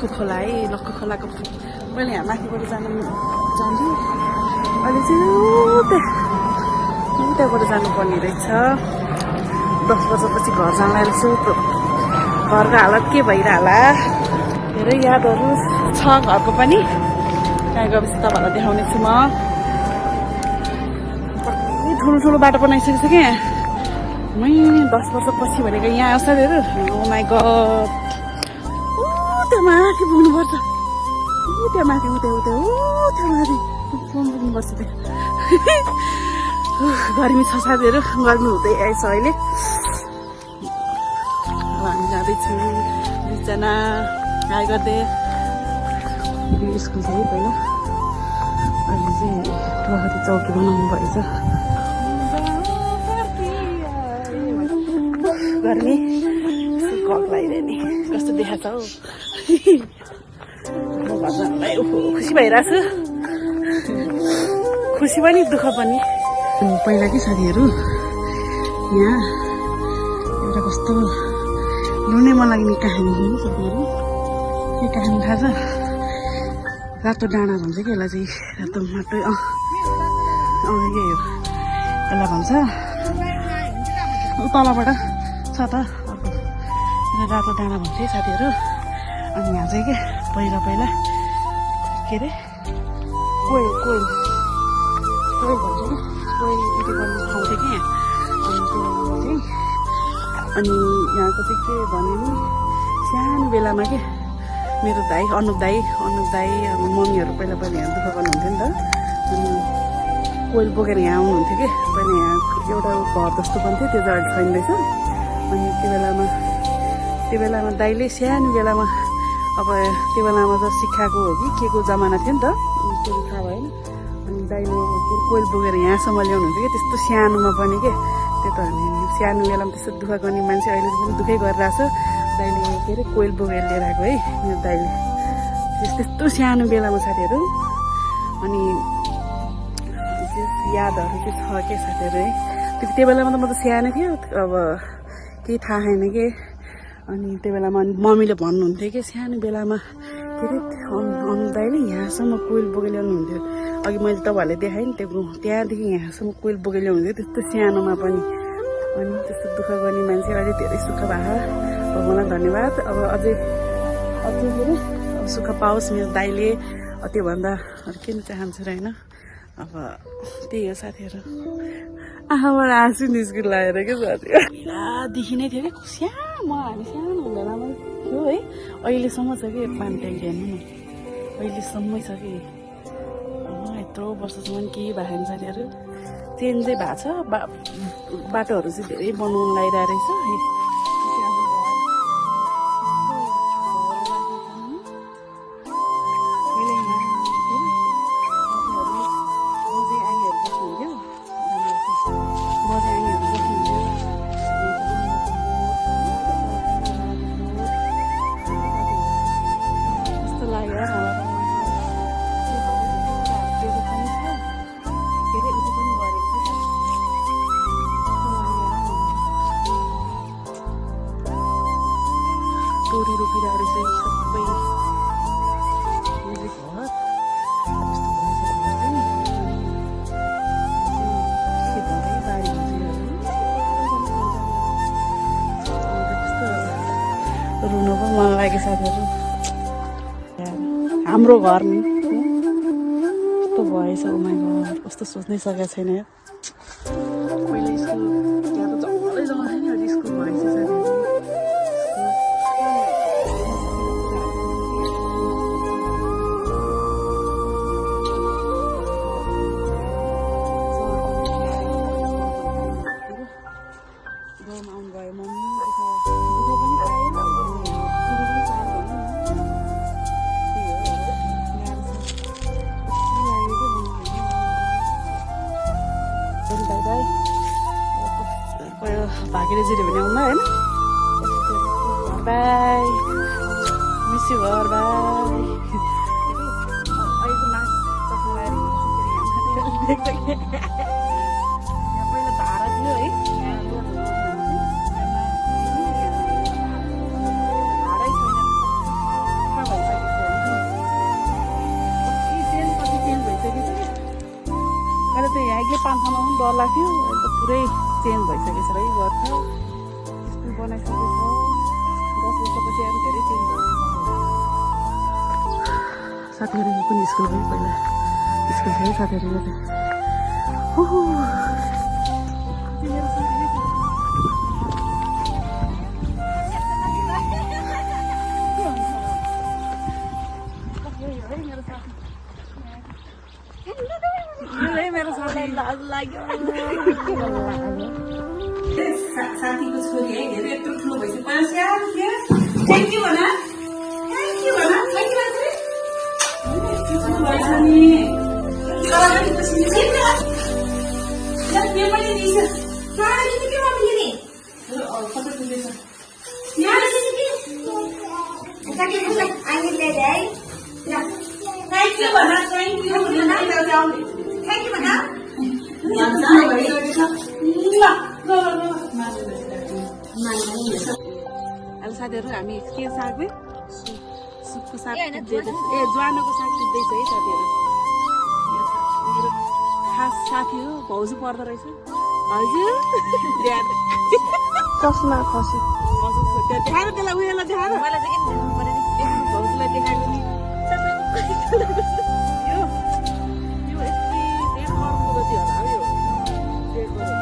लक्कु खोला है लक्कु खोलाको मैले यहाँ माथिबाट जान्थेँ अहिले चाहिँ उताबाट जानुपर्ने रहेछ 10 वर्षपछि घर जान लाग्छु घरको हालत के भइरहला धेरै यादहरू छ घरको पनि त्यहाँ गएपछि तपाईँहरूलाई देखाउने छु म ठुलो बाटो बनाइसकेको छ क्या मै 10 वर्षपछि भनेको यहाँ साथीहरू ओ माई गड त्यहाँ माथि पुग्नुपर्छ त्यहाँ माथि त्यहाँ माथि पुग्नुपर्छ गर्मी छ साथीहरू गर्मी हुँदै आएछ अहिले हामी जाँदैछौँ 20 जना गाई गर्दै स्कुल छ है पहिला अहिले चाहिँ प्रहरी चौकी बनाउनु भएछ गर्मी कल लगाइदियो नि कस्तो देखाएको छ हौ घरलाई खुसी भइरहेको छु खुसी पनि दुःख पनि पहिला के साथीहरू यहाँ एउटा कस्तो रुनै मन लाग्ने कहानी हो साथीहरू के कहानी थाहा छ रातो डाँडा भन्छ कि यसलाई चाहिँ रातो माटो यही हो यसलाई भन्छ तलबाट छ त अर्को रातो डाँडा भन्छ है साथीहरू अनि यहाँ चाहिँ के पहिला के अरे कोइल भन्छ कि कोइल उयो गर्नु ठाउँ थियो कि यहाँ अनि यहाँको चाहिँ के भने नि सानो बेलामा के मेरो दाई अनुप दाई मम्मीहरू पहिला यहाँ दुःख गर्नुहुन्थ्यो नि त अनि कोइल बोकेर यहाँ आउनुहुन्थ्यो कि पहिला यहाँ एउटा घर जस्तो पनि थियो त्यो जग्गा छैन रहेछ अनि त्यो बेलामा दाइले सानो बेलामा अब त्यो बेलामा त शिक्षाको हो कि के को जमाना थियो नि त त्यो थाहा भएन अनि दाइले कोइल बोकेर यहाँसम्म ल्याउनुहुन्थ्यो कि त्यस्तो सानोमा पनि के त्यो त सानो बेलामा त्यस्तो दुःख गर्ने मान्छे अहिले पनि दुःखै गरिरहेछ दाइले के अरे कोइल बोकेर लिएर आएको है मेरो दाइले त्यस्तो सानो बेलामा साथीहरू अनि यादहरू चाहिँ छ के साथीहरू है त्यो बेलामा त म त सानो थियो अब केही थाहा छैन के अनि त्यो बेलामा मम्मीले भन्नुहुन्थ्यो कि सानो बेलामा के अरे अनु दाइले यहाँसम्म कोइल बोकेर ल्याउनुहुन्थ्यो अघि मैले तपाईँहरूले देखाएँ नि त्यो त्यहाँदेखि यहाँसम्म कोइल बोकेर ल्याउनुहुन्थ्यो त्यस्तो सानोमा पनि अनि त्यस्तो दुःख गर्ने मान्छे अहिले धेरै सुख भएको भगवान्लाई धन्यवाद अब अझै के अरे सुख पाओस् मेरो दाइले त्योभन्दा अरू के चाहन्छु र होइन अब त्यही हो साथीहरू आँखाबाट आँसु निस्किनु लागेर क्या साथीहरू पहिलादेखि नै थियो कि हामी सानो हुँदैन थियो है अहिलेसम्म छ कि पानी ट्याङ्की हेर्नु न अहिलेसम्मै छ कि यत्रो वर्षसम्म केही भएको छैन साथीहरू चेन्जै भएको छ बाटोहरू चाहिँ धेरै बनाउनु लागिरहेको रहेछ तोरी रोपिरहेको रहेछ सबै रुन पनि मन लाग्यो साथीहरू हाम्रो घर नि कस्तो भएछ उमा घर कस्तो सोच्नै सकेको छैन पहिला स्कुल त्यहाँ त जङ्गलै जग्गा छैन अहिले स्कुल भएछ साथीहरू भागेर जिऱ्यो भने आउनु होइन बाई मिस यु घर बाई पहिला धारा थियो है धारै छैन डर लाग्थ्यो अहिले त पुरै चेन्ज भइसकेछ है घर त स्कुल बनाइसकेको छ 10 वर्षपछि अब धेरै चेन्ज भयो साथीहरू पनि स्कुल गयो पहिला स्कुल थियो साथीहरू मेरो साथीको छोरी है धेरै यत्रो ठुलो भइसक्यो 5,000 रुपियाँ थ्याङ्क यू भन अहिले साथीहरू हामी के साग सुपको साग ज्वानोको साग टिप्दैछ है साथीहरू मेरो खास साथी हो भाउजू पर्दो रहेछ हजुर चस्मा खसी देखाएर त्यसलाई उयोलाई देखाएर भाउजूलाई देखाएको नि यो यति डेढ करोडको जति होला हो यो डेढ करोड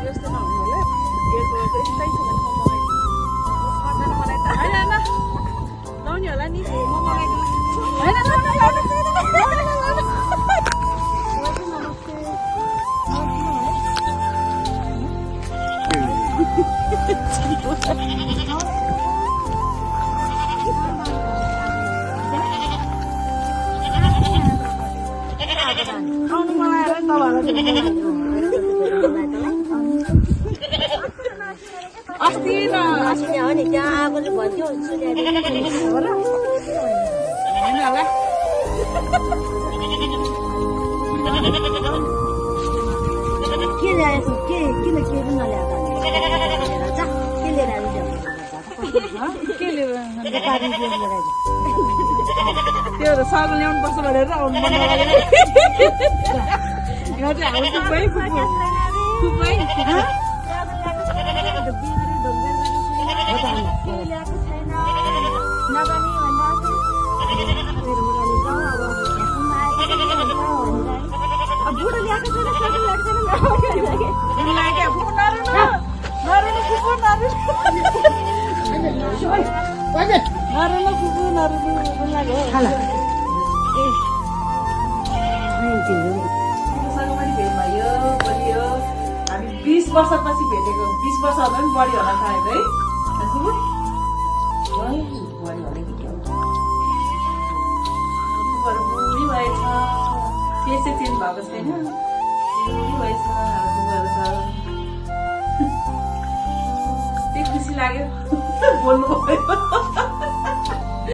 यस्तो नहुनु होला डेढ करोडको यस्तै छ भने म मगाइदिन्छु मलाई त होइन लाउने होला नि म मगाइदिन्छु आउनु मलाई अस्ति न अस्ति हो नि त्यहाँ आगोले भन्थ्यो होइन होला के ल्याएको किन के पनि नल्याएको के लिएर के लिएर त्यो सागो ल्याउनु पर्छ भनेर आउनु मन लागेन यहाँ चाहिँ हाम्रो थुप्रै हामी 20 वर्षपछि भेटेको 20 वर्षभन्दा पनि बढी होला सायद है बुढी भएछ त्यसै चेन्ज भएको छैन बुढी भएछ त्यही खुसी लाग्यो बोल्नु भयो